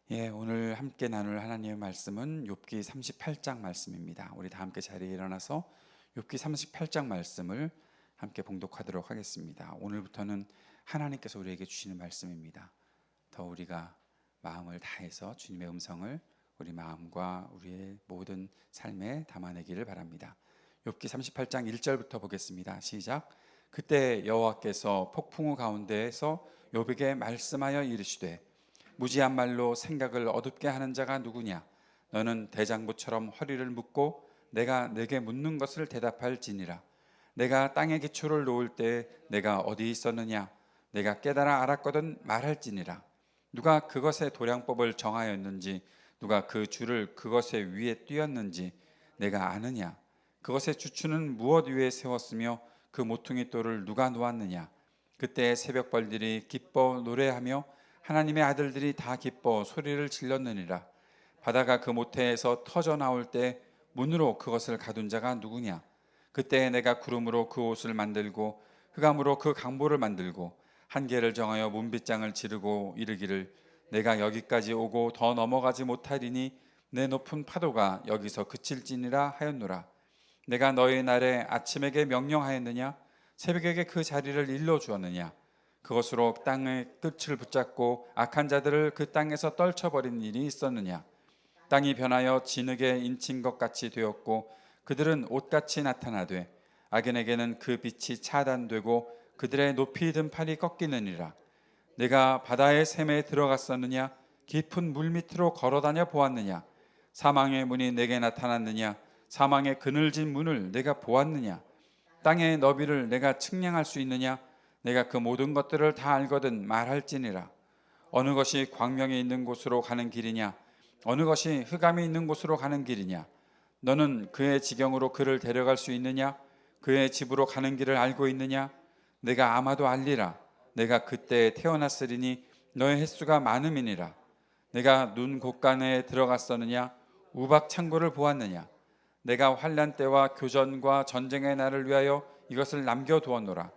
오늘 함께 나눌 하나님의 말씀은 욥기 38장 말씀입니다. 우리 다 함께 자리에 일어나서 욥기 38장 말씀을 함께 봉독하도록 하겠습니다. 오늘부터는 하나님께서 우리에게 주시는 말씀입니다. 더 우리가 마음을 다해서 주님의 음성을 우리 마음과 우리의 모든 삶에 담아내기를 바랍니다. 욥기 38장 1절부터 보겠습니다. 시작. 그때 여호와께서 폭풍우 가운데에서 욥에게 말씀하여 이르시되 무지한 말로 생각을 어둡게 하는 자가 누구냐? 너는 대장부처럼 허리를 묶고 내가 내게 묻는 것을 대답할지니라. 내가 땅의 기초를 놓을 때 내가 어디 있었느냐? 내가 깨달아 알았거든 말할지니라. 누가 그것의 도량법을 정하였는지, 누가 그 줄을 그것의 위에 띄었는지 내가 아느냐? 그것의 주추는 무엇 위에 세웠으며 그 모퉁이 돌을 누가 놓았느냐? 그때 새벽벌들이 기뻐 노래하며 하나님의 아들들이 다 기뻐 소리를 질렀느니라. 바다가 그 모태에서 터져 나올 때 문으로 그것을 가둔 자가 누구냐? 그때 내가 구름으로 그 옷을 만들고 흑암으로 그 강보를 만들고 한계를 정하여 문빗장을 지르고 이르기를 내가 여기까지 오고 더 넘어가지 못하리니 내 높은 파도가 여기서 그칠지니라 하였노라. 내가 너의 날에 아침에게 명령하였느냐? 새벽에게 그 자리를 일러 주었느냐? 그것으로 땅의 끝을 붙잡고 악한 자들을 그 땅에서 떨쳐버린 일이 있었느냐? 땅이 변하여 진흙에 인친 것 같이 되었고 그들은 옷같이 나타나되 악인에게는 그 빛이 차단되고 그들의 높이 든 팔이 꺾이느니라. 내가 바다의 샘에 들어갔었느냐? 깊은 물 밑으로 걸어다녀 보았느냐? 사망의 문이 내게 나타났느냐? 사망의 그늘진 문을 내가 보았느냐? 땅의 너비를 내가 측량할 수 있느냐? 내가 그 모든 것들을 다 알거든 말할지니라. 어느 것이 광명이 있는 곳으로 가는 길이냐? 어느 것이 흑암이 있는 곳으로 가는 길이냐? 너는 그의 지경으로 그를 데려갈 수 있느냐? 그의 집으로 가는 길을 알고 있느냐? 내가 아마도 알리라. 내가 그때 태어났으리니 너의 횟수가 많음이니라. 내가 눈 곳간에 들어갔었느냐? 우박 창고를 보았느냐? 내가 환난 때와 교전과 전쟁의 날을 위하여 이것을 남겨두었노라.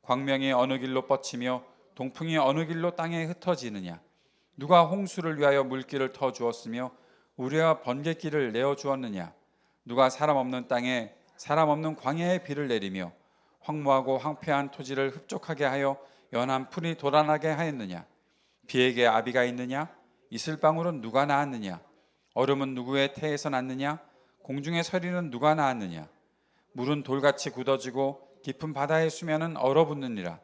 광명이 어느 길로 뻗치며 동풍이 어느 길로 땅에 흩어지느냐? 누가 홍수를 위하여 물길을 터 주었으며 우리와 번갯길을 내어 주었느냐? 누가 사람 없는 땅에 사람 없는 광야에 비를 내리며 황무하고 황폐한 토지를 흡족하게 하여 연한 풀이 돋아나게 하였느냐? 비에게 아비가 있느냐? 이슬방울은 누가 낳았느냐? 얼음은 누구의 태에서 났느냐? 공중의 서리는 누가 낳았느냐? 물은 돌같이 굳어지고 깊은 바다의 수면은 얼어붙느니라.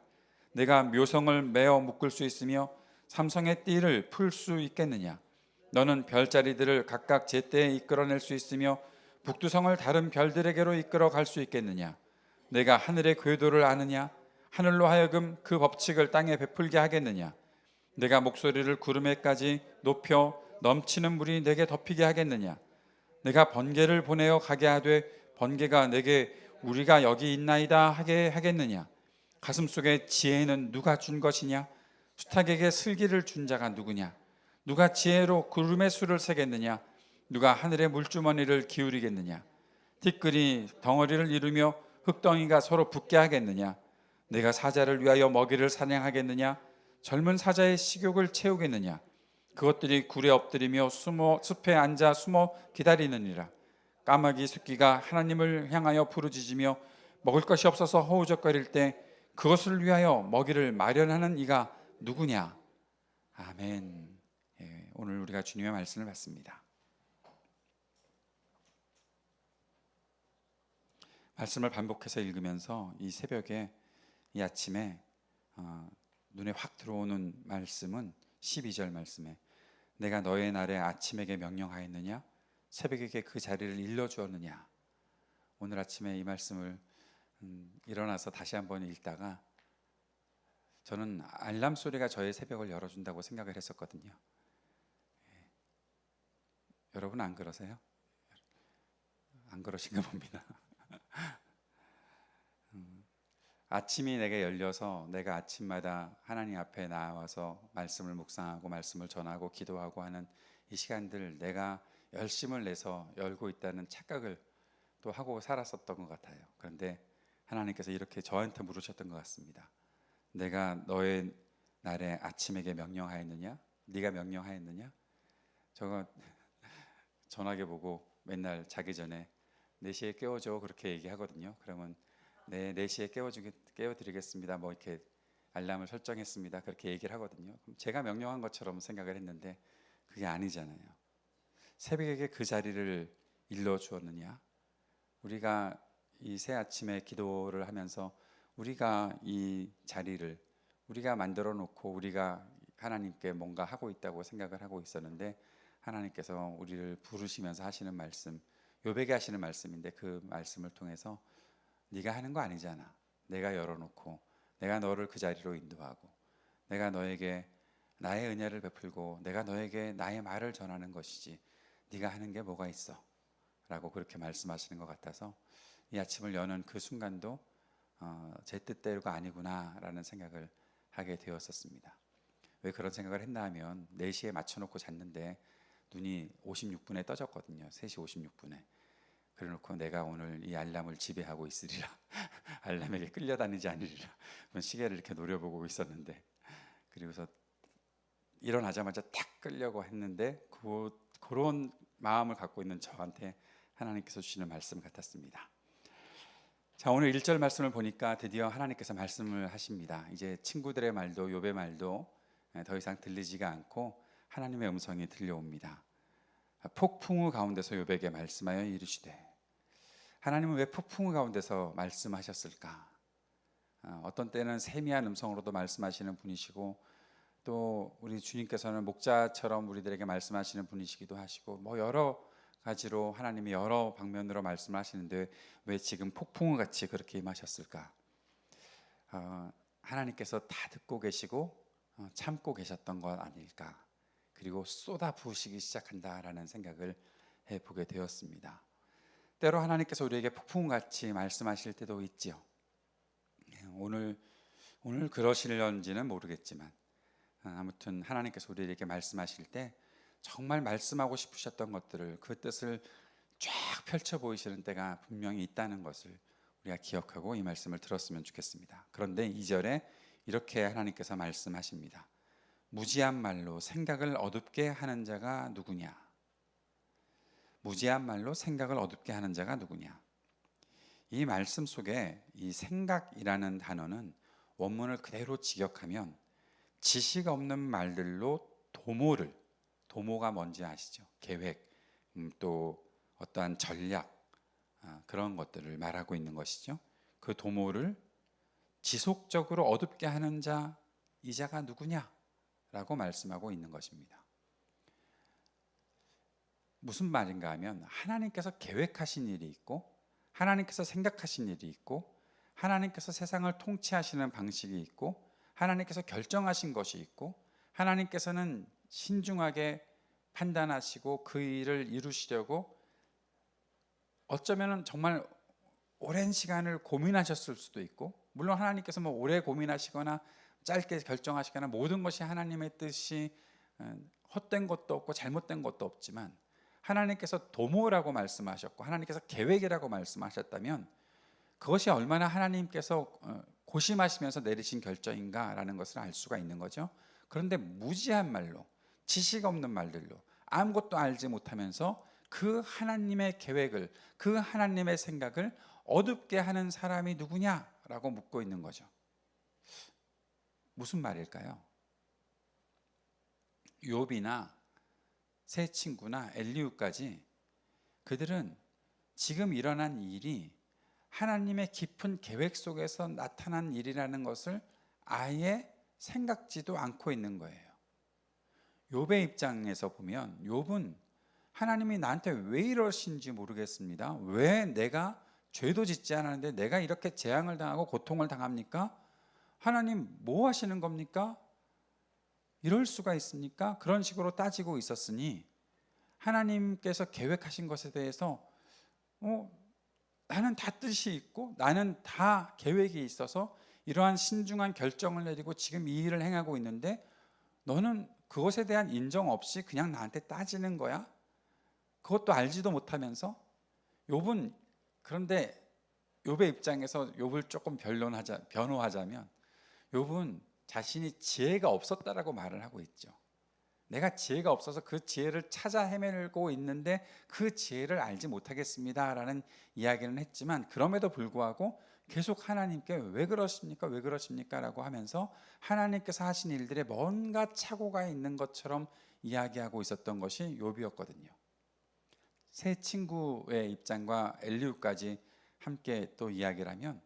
내가 묘성을 메어 묶을 수 있으며 삼성의 띠를 풀 수 있겠느냐? 너는 별자리들을 각각 제때에 이끌어낼 수 있으며 북두성을 다른 별들에게로 이끌어 갈 수 있겠느냐? 내가 하늘의 궤도를 아느냐? 하늘로 하여금 그 법칙을 땅에 베풀게 하겠느냐? 내가 목소리를 구름에까지 높여 넘치는 물이 내게 덮이게 하겠느냐? 내가 번개를 보내어 가게 하되 번개가 내게 우리가 여기 있나이다 하게 하겠느냐? 가슴속에 지혜는 누가 준 것이냐? 수탉에게 슬기를 준 자가 누구냐? 누가 지혜로 구름의 수를 세겠느냐? 누가 하늘의 물주머니를 기울이겠느냐? 티끌이 덩어리를 이루며 흙덩이가 서로 붙게 하겠느냐? 내가 사자를 위하여 먹이를 사냥하겠느냐? 젊은 사자의 식욕을 채우겠느냐? 그것들이 굴에 엎드리며 숲에 앉아 숨어 기다리느니라. 까마귀 숫기가 하나님을 향하여 부르짖으며 먹을 것이 없어서 허우적거릴 때 그것을 위하여 먹이를 마련하는 이가 누구냐? 아멘. 오늘 우리가 주님의 말씀을 받습니다. 말씀을 반복해서 읽으면서 이 새벽에 이 아침에 눈에 확 들어오는 말씀은 12절 말씀에 내가 너의 날에 아침에게 명령하였느냐? 새벽에게 그 자리를 일러주었느냐? 오늘 아침에 이 말씀을 일어나서 다시 한번 읽다가 저는 알람 소리가 저의 새벽을 열어준다고 생각을 했었거든요. 여러분 안 그러세요? 안 그러신가 봅니다. 아침이 내게 열려서 내가 아침마다 하나님 앞에 나와서 말씀을 묵상하고 말씀을 전하고 기도하고 하는 이 시간들 내가 열심을 내서 열고 있다는 착각을 또 하고 살았었던 것 같아요. 그런데 하나님께서 이렇게 저한테 물으셨던 것 같습니다. 내가 너의 날에 아침에게 명령하였느냐? 네가 명령하였느냐? 저거 전화기 보고 맨날 자기 전에 4시에 깨워줘 그렇게 얘기하거든요. 그러면 네, 4시에 깨워드리겠습니다. 뭐 이렇게 알람을 설정했습니다. 그렇게 얘기를 하거든요. 그럼 제가 명령한 것처럼 생각을 했는데 그게 아니잖아요. 새벽에 그 자리를 일러 주었느냐? 우리가 이 새 아침에 기도를 하면서 우리가 이 자리를 우리가 만들어 놓고 우리가 하나님께 뭔가 하고 있다고 생각을 하고 있었는데 하나님께서 우리를 부르시면서 하시는 말씀, 요백에 하시는 말씀인데 그 말씀을 통해서 네가 하는 거 아니잖아. 내가 열어놓고 내가 너를 그 자리로 인도하고 내가 너에게 나의 은혜를 베풀고 내가 너에게 나의 말을 전하는 것이지 네가 하는 게 뭐가 있어? 라고 그렇게 말씀하시는 것 같아서 이 아침을 여는 그 순간도 제 뜻대로가 아니구나 라는 생각을 하게 되었었습니다. 왜 그런 생각을 했나 하면 4시에 맞춰놓고 잤는데 눈이 56분에 떠졌거든요. 3시 56분에. 그래놓고 내가 오늘 이 알람을 지배하고 있으리라. 알람에게 끌려다니지 않으리라. 그런 시계를 이렇게 노려보고 있었는데 그리고서 일어나자마자 탁 끌려고 했는데 그런 마음을 갖고 있는 저한테 하나님께서 주시는 말씀 같았습니다. 자, 오늘 1절 말씀을 보니까 드디어 하나님께서 말씀을 하십니다. 이제 친구들의 말도 욥의 말도 더 이상 들리지가 않고 하나님의 음성이 들려옵니다. 폭풍우 가운데서 욥에게 말씀하여 이르시되 하나님은 왜 폭풍우 가운데서 말씀하셨을까? 어떤 때는 세미한 음성으로도 말씀하시는 분이시고 또 우리 주님께서는 목자처럼 우리들에게 말씀하시는 분이시기도 하시고 뭐 여러 가지로 하나님이 여러 방면으로 말씀을 하시는데 왜 지금 폭풍우 같이 그렇게 임하셨을까? 하나님께서 다 듣고 계시고 참고 계셨던 것 아닐까? 그리고 쏟아 부으시기 시작한다라는 생각을 해보게 되었습니다. 때로 하나님께서 우리에게 폭풍우 같이 말씀하실 때도 있지요. 오늘 그러실런지는 모르겠지만 아무튼 하나님께서 우리에게 말씀하실 때 정말 말씀하고 싶으셨던 것들을 그 뜻을 쫙 펼쳐 보이시는 때가 분명히 있다는 것을 우리가 기억하고 이 말씀을 들었으면 좋겠습니다. 그런데 2절에 이렇게 하나님께서 말씀하십니다. 무지한 말로 생각을 어둡게 하는 자가 누구냐? 무지한 말로 생각을 어둡게 하는 자가 누구냐? 이 말씀 속에 이 생각이라는 단어는 원문을 그대로 직역하면 지식 없는 말들로 도모가 뭔지 아시죠? 계획, 또 어떠한 전략 그런 것들을 말하고 있는 것이죠. 그 도모를 지속적으로 어둡게 하는 자, 이 자가 누구냐라고 말씀하고 있는 것입니다. 무슨 말인가 하면 하나님께서 계획하신 일이 있고 하나님께서 생각하신 일이 있고 하나님께서 세상을 통치하시는 방식이 있고 하나님께서 결정하신 것이 있고 하나님께서는 신중하게 판단하시고 그 일을 이루시려고 어쩌면 정말 오랜 시간을 고민하셨을 수도 있고 물론 하나님께서 뭐 오래 고민하시거나 짧게 결정하시거나 모든 것이 하나님의 뜻이 헛된 것도 없고 잘못된 것도 없지만 하나님께서 도모라고 말씀하셨고 하나님께서 계획이라고 말씀하셨다면 그것이 얼마나 하나님께서 고심하시면서 내리신 결정인가라는 것을 알 수가 있는 거죠. 그런데 무지한 말로 지식 없는 말들로 아무것도 알지 못하면서 그 하나님의 계획을 그 하나님의 생각을 어둡게 하는 사람이 누구냐라고 묻고 있는 거죠. 무슨 말일까요? 욥이나 세 친구나 엘리후까지 그들은 지금 일어난 일이 하나님의 깊은 계획 속에서 나타난 일이라는 것을 아예 생각지도 않고 있는 거예요. 욥의 입장에서 보면 욥은 하나님이 나한테 왜 이러신지 모르겠습니다. 왜 내가 죄도 짓지 않았는데 내가 이렇게 재앙을 당하고 고통을 당합니까? 하나님 뭐 하시는 겁니까? 이럴 수가 있습니까? 그런 식으로 따지고 있었으니 하나님께서 계획하신 것에 대해서 나는 다 뜻이 있고 나는 다 계획이 있어서 이러한 신중한 결정을 내리고 지금 이 일을 행하고 있는데 너는 그것에 대한 인정 없이 그냥 나한테 따지는 거야? 그것도 알지도 못하면서 욥은 그런데 욥의 입장에서 욥을 조금 변호하자면 욥은 자신이 지혜가 없었다라고 말을 하고 있죠. 내가 지혜가 없어서 그 지혜를 찾아 헤매고 있는데 그 지혜를 알지 못하겠습니다라는 이야기는 했지만, 그럼에도 불구하고 계속 하나님께 왜 그러십니까? 왜 그러십니까? 라고 하면서 하나님께서 하신 일들에 뭔가 착오가 있는 것처럼 이야기하고 있었던 것이 욥이었거든요. 세 친구의 입장과 엘리후까지 함께 또 이야기를 하면,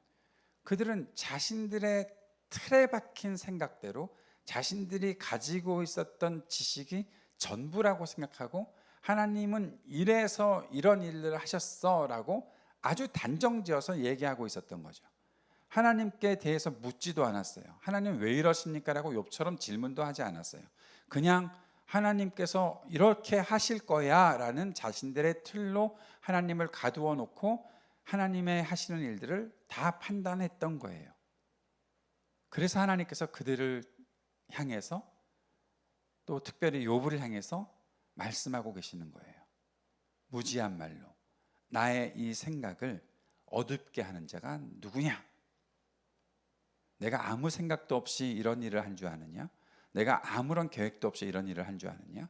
그들은 자신들의 틀에 박힌 생각대로 자신들이 가지고 있었던 지식이 전부라고 생각하고, 하나님은 이래서 이런 일을 하셨어라고 아주 단정지어서 얘기하고 있었던 거죠. 하나님께 대해서 묻지도 않았어요. 하나님 왜 이러십니까? 라고 욥처럼 질문도 하지 않았어요. 그냥 하나님께서 이렇게 하실 거야 라는 자신들의 틀로 하나님을 가두어 놓고 하나님의 하시는 일들을 다 판단했던 거예요. 그래서 하나님께서 그들을 향해서, 또 특별히 욥을 향해서 말씀하고 계시는 거예요. 무지한 말로 나의 이 생각을 어둡게 하는 자가 누구냐? 내가 아무 생각도 없이 이런 일을 한 줄 아느냐? 내가 아무런 계획도 없이 이런 일을 한 줄 아느냐?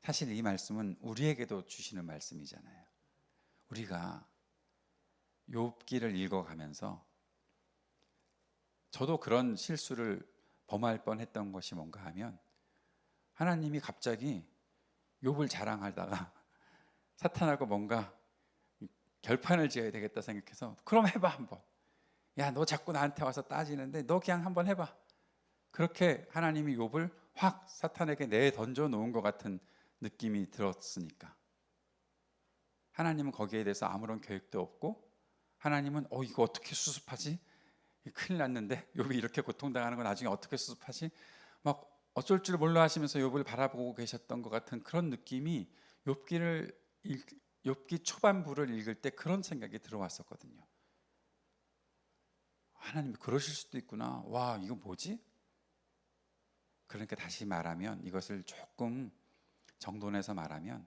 사실 이 말씀은 우리에게도 주시는 말씀이잖아요. 우리가 욥기를 읽어가면서 저도 그런 실수를 범할 뻔했던 것이 뭔가 하면, 하나님이 갑자기 욥을 자랑하다가 사탄하고 뭔가 결판을 지어야 되겠다 생각해서, 그럼 해봐 한번. 야, 너 자꾸 나한테 와서 따지는데 너 그냥 한번 해봐. 그렇게 하나님이 욥을 확 사탄에게 내던져 놓은 것 같은 느낌이 들었으니까, 하나님은 거기에 대해서 아무런 계획도 없고, 하나님은 이거 어떻게 수습하지? 큰일 났는데 욥이 이렇게 고통당하는 거 나중에 어떻게 수습하지? 막 어쩔 줄 몰라 하시면서 욥을 바라보고 계셨던 것 같은 그런 느낌이 욥기 초반부를 읽을 때 그런 생각이 들어왔었거든요. 하나님이 그러실 수도 있구나. 와, 이거 뭐지? 그러니까 다시 말하면, 이것을 조금 정돈해서 말하면,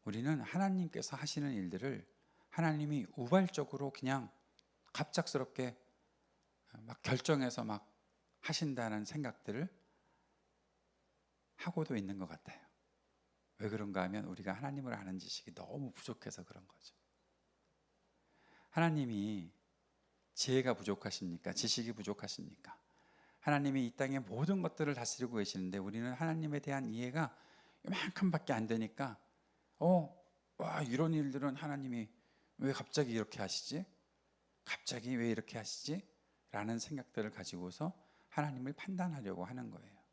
우리는 하나님께서 하시는 일들을 하나님이 우발적으로 그냥 갑작스럽게 막 결정해서 막 하신다는 생각들을 하고도 있는 것 같아요. 왜 그런가 하면 우리가 하나님을 아는 지식이 너무 부족해서 그런 거죠. 하나님이 지혜가 부족하십니까? 지식이 부족하십니까? 하나님이 이 땅의 모든 것들을 다스리고 계시는데 우리는 하나님에 대한 이해가 이만큼밖에 안 되니까, 와, 이런 일들은 하나님이 왜 갑자기 이렇게 하시지? 갑자기 왜 이렇게 하시지? 라는 생각들을 가지고서 하나님을 판단하려고 하는 거예요.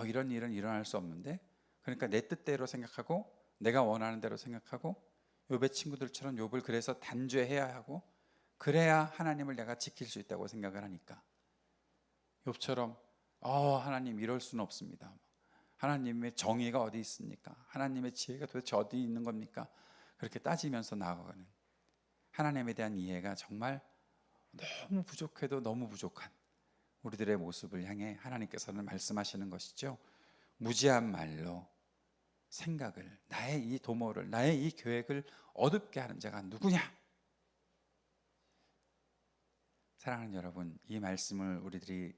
이런 일은 일어날 수 없는데, 그러니까 내 뜻대로 생각하고 내가 원하는 대로 생각하고, 욥의 친구들처럼 욥을 그래서 단죄해야 하고, 그래야 하나님을 내가 지킬 수 있다고 생각을 하니까, 욥처럼 하나님 이럴 수는 없습니다. 하나님의 정의가 어디 있습니까? 하나님의 지혜가 도대체 어디 있는 겁니까? 그렇게 따지면서 나아가는 하나님에 대한 이해가 정말 너무 부족해도 너무 부족한 우리들의 모습을 향해 하나님께서는 말씀하시는 것이죠. 무지한 말로 생각을, 나의 이 도모를, 나의 이 계획을 어둡게 하는 자가 누구냐? 사랑하는 여러분, 이 말씀을 우리들이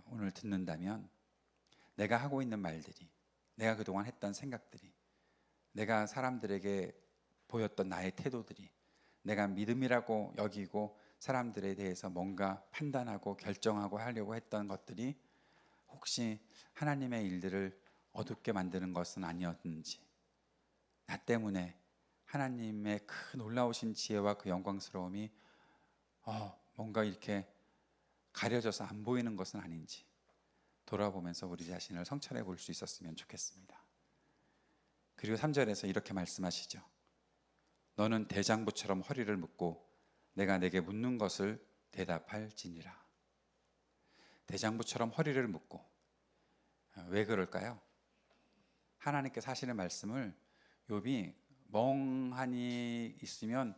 오늘 듣는다면, 내가 하고 있는 말들이, 내가 그동안 했던 생각들이, 내가 사람들에게 보였던 나의 태도들이, 내가 믿음이라고 여기고 사람들에 대해서 뭔가 판단하고 결정하고 하려고 했던 것들이 혹시 하나님의 일들을 어둡게 만드는 것은 아니었는지, 나 때문에 하나님의 그 놀라우신 지혜와 그 영광스러움이 뭔가 이렇게 가려져서 안 보이는 것은 아닌지 돌아보면서 우리 자신을 성찰해 볼 수 있었으면 좋겠습니다. 그리고 3절에서 이렇게 말씀하시죠. 너는 대장부처럼 허리를 묶고 내가 내게 묻는 것을 대답할지니라. 대장부처럼 허리를 묶고, 왜 그럴까요? 하나님께서 하시는 말씀을 욥이 멍하니 있으면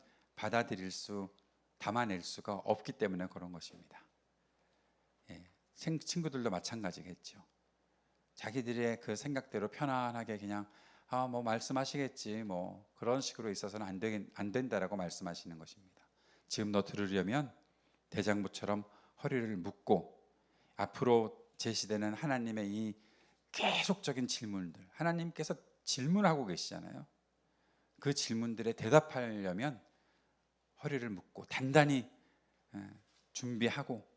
담아낼 수가 없기 때문에 그런 것입니다. 친구들도 마찬가지겠죠. 자기들의 그 생각대로 편안하게 그냥 뭐 말씀하시겠지, 뭐 그런 식으로 있어서는 안 된다라고 말씀하시는 것입니다. 지금 너 들으려면 대장부처럼 허리를 묶고 앞으로 제시되는 하나님의 이 계속적인 질문들, 하나님께서 질문하고 계시잖아요. 그 질문들에 대답하려면 허리를 묶고 단단히 준비하고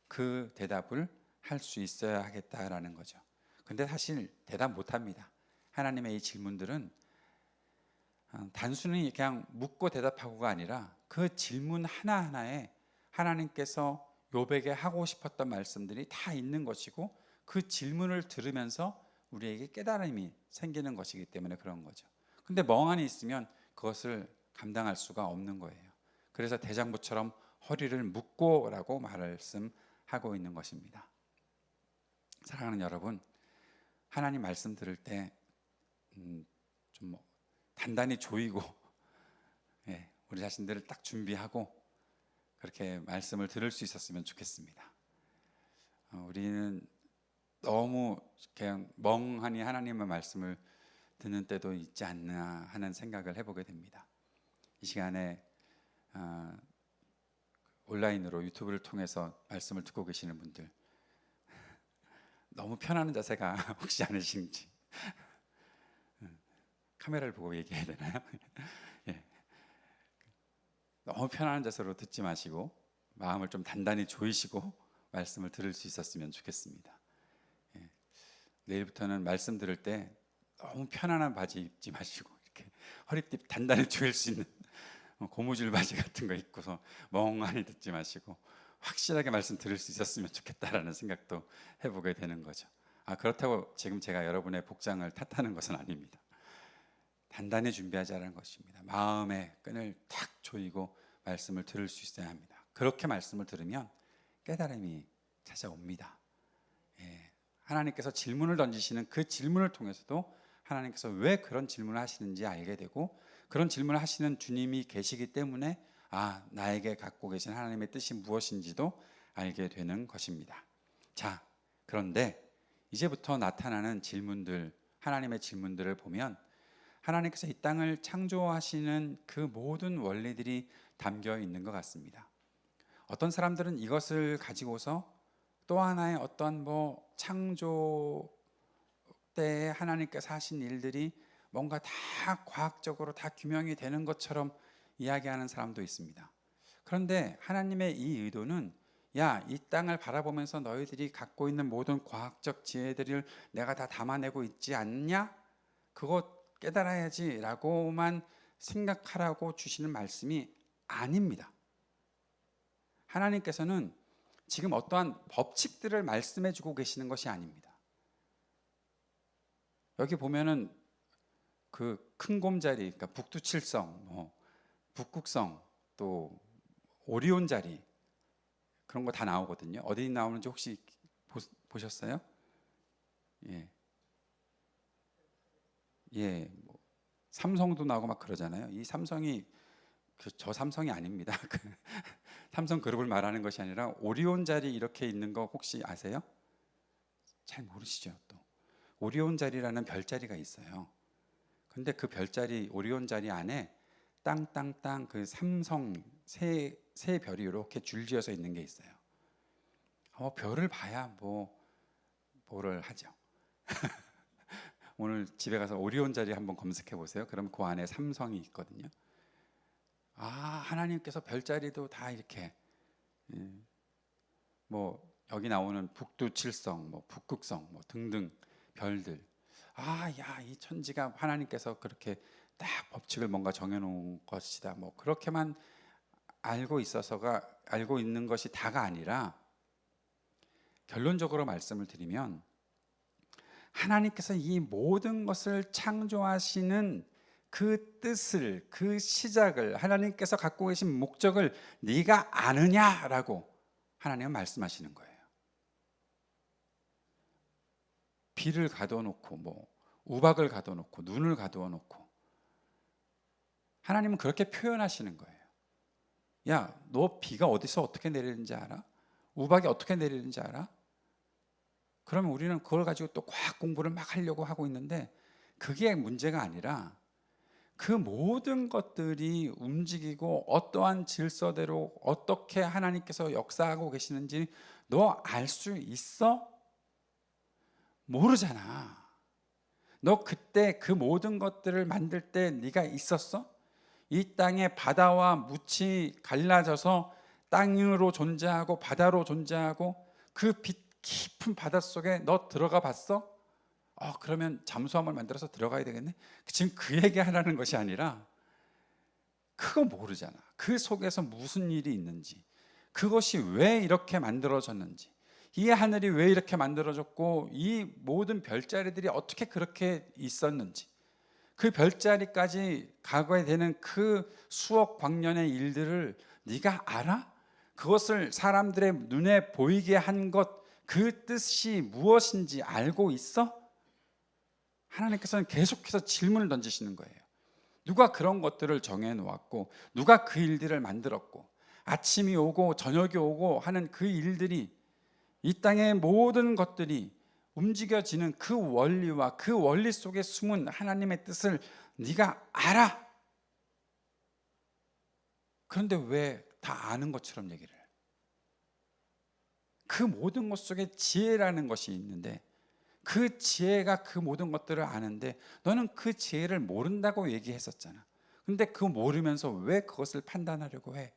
그 대답을 할 수 있어야 하겠다라는 거죠. 근데 사실 대답 못합니다. 하나님의 이 질문들은 단순히 그냥 묻고 대답하고가 아니라 그 질문 하나하나에 하나님께서 욥에게 하고 싶었던 말씀들이 다 있는 것이고, 그 질문을 들으면서 우리에게 깨달음이 생기는 것이기 때문에 그런 거죠. 근데 멍하니 있으면 그것을 감당할 수가 없는 거예요. 그래서 대장부처럼 허리를 묶고라고 말씀하고 있는 것입니다. 사랑하는 여러분, 하나님 말씀 들을 때 좀 단단히 조이고 우리 자신들을 딱 준비하고 그렇게 말씀을 들을 수 있었으면 좋겠습니다. 우리는 너무 그냥 멍하니 하나님의 말씀을 듣는 때도 있지 않나 하는 생각을 해보게 됩니다. 이 시간에 온라인으로 유튜브를 통해서 말씀을 듣고 계시는 분들, 너무 편안한 자세가 혹시 않으신지 카메라를 보고 얘기해야 되나요? 예. 너무 편안한 자세로 듣지 마시고 마음을 좀 단단히 조이시고 말씀을 들을 수 있었으면 좋겠습니다. 예. 내일부터는 말씀 들을 때 너무 편안한 바지 입지 마시고 이렇게 허리띠 단단히 조일 수 있는 고무줄 바지 같은 거 입고서 멍하니 듣지 마시고 확실하게 말씀 들을 수 있었으면 좋겠다라는 생각도 해보게 되는 거죠. 그렇다고 지금 제가 여러분의 복장을 탓하는 것은 아닙니다. 단단히 준비하자는 것입니다. 마음의 끈을 탁 조이고 말씀을 들을 수 있어야 합니다. 그렇게 말씀을 들으면 깨달음이 찾아옵니다. 하나님께서 질문을 던지시는 그 질문을 통해서도 하나님께서 왜 그런 질문을 하시는지 알게 되고, 그런 질문을 하시는 주님이 계시기 때문에 나에게 갖고 계신 하나님의 뜻이 무엇인지도 알게 되는 것입니다. 자, 그런데 이제부터 나타나는 질문들, 하나님의 질문들을 보면 하나님께서 이 땅을 창조하시는 그 모든 원리들이 담겨 있는 것 같습니다. 어떤 사람들은 이것을 가지고서 또 하나의 어떤 창조 때에 하나님께서 하신 일들이 뭔가 다 과학적으로 다 규명이 되는 것처럼 이야기하는 사람도 있습니다. 그런데 하나님의 이 의도는 이 땅을 바라보면서 너희들이 갖고 있는 모든 과학적 지혜들을 내가 다 담아내고 있지 않냐? 그거 깨달아야지 라고만 생각하라고 주시는 말씀이 아닙니다. 하나님께서는 지금 어떠한 법칙들을 말씀해 주고 계시는 것이 아닙니다. 여기 보면은 그 큰 곰자리, 그러니까 북두칠성, 북극성, 또 오리온 자리, 그런 거 다 나오거든요. 어디 나오는지 혹시 보셨어요? 삼성도 나오고 막 그러잖아요. 이 삼성이 저 삼성이 아닙니다. 삼성 그룹을 말하는 것이 아니라 오리온 자리 이렇게 있는 거 혹시 아세요? 잘 모르시죠? 또 오리온 자리라는 별자리가 있어요. 근데 그 별자리, 오리온 자리 안에 땅땅땅 그 삼성 세 별이 이렇게 줄지어서 있는 게 있어요. 별을 봐야 뭐를 하죠. 오늘 집에 가서 오리온 자리 한번 검색해 보세요. 그럼 그 안에 삼성이 있거든요. 하나님께서 별자리도 다 이렇게 여기 나오는 북두칠성, 북극성 등등 별들. 이 천지가 하나님께서 그렇게 딱 법칙을 뭔가 정해놓은 것이다. 그렇게만 알고 있는 것이 다가 아니라, 결론적으로 말씀을 드리면 하나님께서 이 모든 것을 창조하시는 그 뜻을, 그 시작을, 하나님께서 갖고 계신 목적을 네가 아느냐라고 하나님은 말씀하시는 거예요. 비를 가둬놓고 우박을 가둬놓고 눈을 가두어놓고 하나님은 그렇게 표현하시는 거예요. 너 비가 어디서 어떻게 내리는지 알아? 우박이 어떻게 내리는지 알아? 그러면 우리는 그걸 가지고 또 과학 공부를 막 하려고 하고 있는데, 그게 문제가 아니라 그 모든 것들이 움직이고 어떠한 질서대로 어떻게 하나님께서 역사하고 계시는지 너 알 수 있어? 모르잖아. 너 그때 그 모든 것들을 만들 때 네가 있었어? 이 땅에 바다와 묻이 갈라져서 땅으로 존재하고 바다로 존재하고 그 깊은 바닷속에 너 들어가 봤어? 그러면 잠수함을 만들어서 들어가야 되겠네. 지금 그 얘기 하라는 것이 아니라 그거 모르잖아. 그 속에서 무슨 일이 있는지, 그것이 왜 이렇게 만들어졌는지, 이 하늘이 왜 이렇게 만들어졌고 이 모든 별자리들이 어떻게 그렇게 있었는지, 그 별자리까지 가게 되는 그 수억 광년의 일들을 네가 알아? 그것을 사람들의 눈에 보이게 한 것, 그 뜻이 무엇인지 알고 있어? 하나님께서는 계속해서 질문을 던지시는 거예요. 누가 그런 것들을 정해 놓았고, 누가 그 일들을 만들었고, 아침이 오고 저녁이 오고 하는 그 일들이, 이 땅의 모든 것들이 움직여지는 그 원리와 그 원리 속에 숨은 하나님의 뜻을 네가 알아. 그런데 왜 다 아는 것처럼 얘기를 해? 그 모든 것 속에 지혜라는 것이 있는데, 그 지혜가 그 모든 것들을 아는데 너는 그 지혜를 모른다고 얘기했었잖아. 근데 그 모르면서 왜 그것을 판단하려고 해?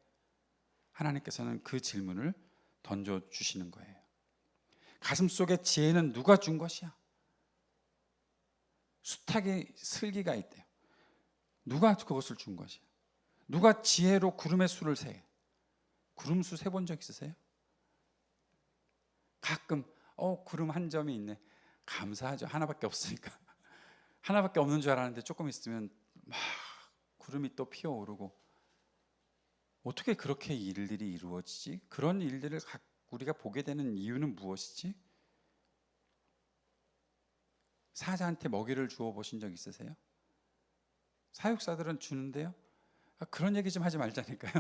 하나님께서는 그 질문을 던져주시는 거예요. 가슴 속에 지혜는 누가 준 것이야? 숱하게 슬기가 있대요. 누가 그것을 준 것이야? 누가 지혜로 구름의 수를 세? 구름수 세본 적 있으세요? 가끔 구름 한 점이 있네. 감사하죠. 하나밖에 없으니까. 하나밖에 없는 줄 알았는데 조금 있으면 막 구름이 또 피어오르고, 어떻게 그렇게 일들이 이루어지지? 그런 일들을 우리가 보게 되는 이유는 무엇이지? 사자한테 먹이를 주어 보신 적 있으세요? 사육사들은 주는데요. 그런 얘기 좀 하지 말자니까요.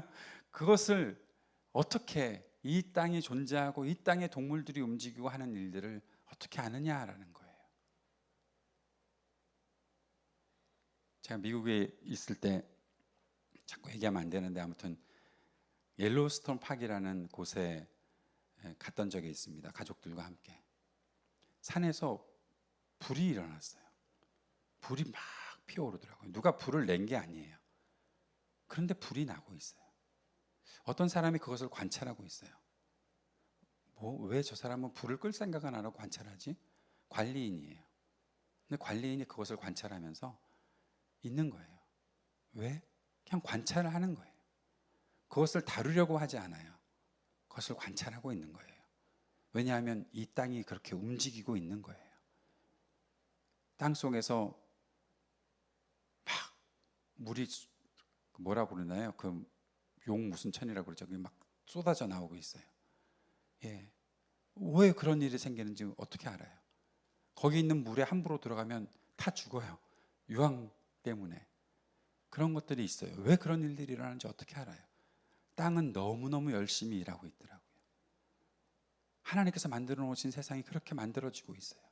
그것을 어떻게 이 땅이 존재하고 이 땅의 동물들이 움직이고 하는 일들을 어떻게 아느냐라는 거예요. 제가 미국에 있을 때 자꾸 얘기하면 안 되는데, 아무튼 옐로우스톤 파크라는 곳에 갔던 적이 있습니다. 가족들과 함께. 산에서 불이 일어났어요. 불이 막 피어오르더라고요. 누가 불을 낸 게 아니에요. 그런데 불이 나고 있어요. 어떤 사람이 그것을 관찰하고 있어요. 왜 저 사람은 불을 끌 생각은 안 하고 관찰하지? 관리인이에요. 근데 관리인이 그것을 관찰하면서 있는 거예요. 왜? 그냥 관찰을 하는 거예요. 그것을 다루려고 하지 않아요. 그것을 관찰하고 있는 거예요. 왜냐하면 이 땅이 그렇게 움직이고 있는 거예요. 땅 속에서 막 물이 뭐라고 그러나요? 그 용 무슨 천이라고 그러죠? 막 쏟아져 나오고 있어요. 예. 왜 그런 일이 생기는지 어떻게 알아요? 거기 있는 물에 함부로 들어가면 다 죽어요. 유황 때문에. 그런 것들이 있어요. 왜 그런 일들이 일어나는지 어떻게 알아요? 땅은 너무너무 열심히 일하고 있더라고요. 하나님께서 만들어 놓으신 세상이 그렇게 만들어지고 있어요.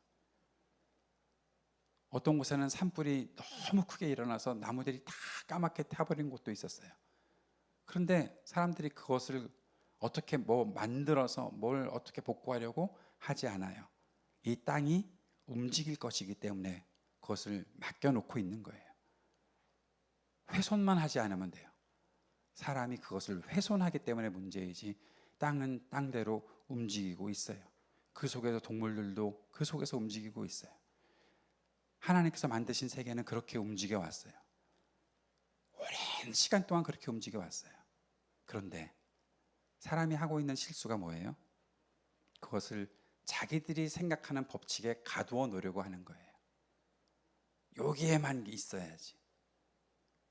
어떤 곳에는 산불이 너무 크게 일어나서 나무들이 다 까맣게 타버린 곳도 있었어요. 그런데 사람들이 그것을 어떻게 만들어서 뭘 어떻게 복구하려고 하지 않아요. 이 땅이 움직일 것이기 때문에 그것을 맡겨놓고 있는 거예요. 훼손만 하지 않으면 돼요. 사람이 그것을 훼손하기 때문에 문제이지, 땅은 땅대로 움직이고 있어요. 그 속에서 동물들도 그 속에서 움직이고 있어요. 하나님께서 만드신 세계는 그렇게 움직여 왔어요. 오랜 시간 동안 그렇게 움직여 왔어요. 그런데 사람이 하고 있는 실수가 뭐예요? 그것을 자기들이 생각하는 법칙에 가두어 놓으려고 하는 거예요. 여기에만 있어야지.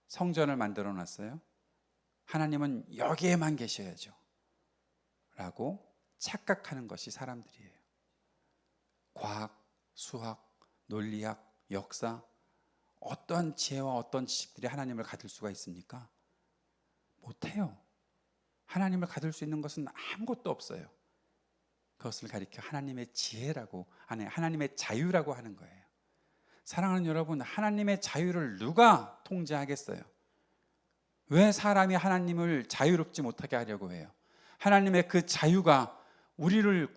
성전을 만들어 놨어요. 하나님은 여기에만 계셔야죠 라고 착각하는 것이 사람들이에요. 과학, 수학, 논리학, 역사, 어떤 지혜와 어떤 지식들이 하나님을 가둘 수가 있습니까? 못해요. 하나님을 가둘 수 있는 것은 아무것도 없어요. 그것을 가리켜 하나님의 지혜라고, 하나님의 자유라고 하는 거예요. 사랑하는 여러분, 하나님의 자유를 누가 통제하겠어요? 왜 사람이 하나님을 자유롭지 못하게 하려고 해요? 하나님의 그 자유가 우리를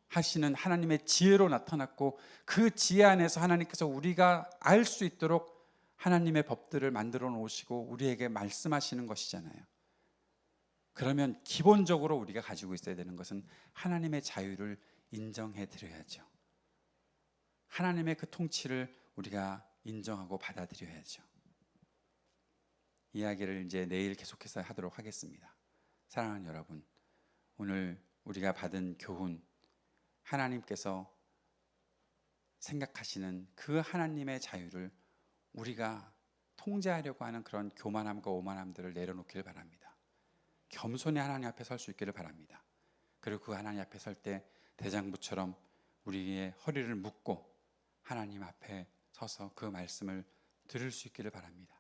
하시는 하나님의 지혜로 나타났고, 그 지혜 안에서 하나님께서 우리가 알 수 있도록 하나님의 법들을 만들어 놓으시고 우리에게 말씀하시는 것이잖아요. 그러면 기본적으로 우리가 가지고 있어야 되는 것은 하나님의 자유를 인정해 드려야죠. 하나님의 그 통치를 우리가 인정하고 받아들여야죠. 이야기를 이제 내일 계속해서 하도록 하겠습니다. 사랑하는 여러분, 오늘 우리가 받은 교훈, 하나님께서 생각하시는 그 하나님의 자유를 우리가 통제하려고 하는 그런 교만함과 오만함들을 내려놓기를 바랍니다. 겸손히 하나님 앞에 설 수 있기를 바랍니다. 그리고 그 하나님 앞에 설 때 대장부처럼 우리의 허리를 묶고 하나님 앞에 서서 그 말씀을 들을 수 있기를 바랍니다.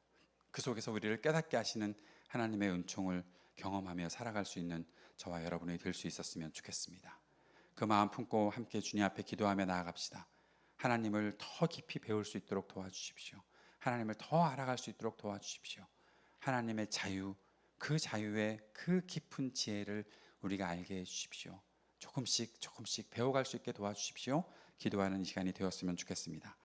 그 속에서 우리를 깨닫게 하시는 하나님의 은총을 경험하며 살아갈 수 있는 저와 여러분이 될 수 있었으면 좋겠습니다. 그 마음 품고 함께 주님 앞에 기도하며 나아갑시다. 하나님을 더 깊이 배울 수 있도록 도와주십시오. 하나님을 더 알아갈 수 있도록 도와주십시오. 하나님의 자유, 그 자유의 그 깊은 지혜를 우리가 알게 해주십시오. 조금씩 배워갈 수 있게 도와주십시오. 기도하는 이 시간이 되었으면 좋겠습니다.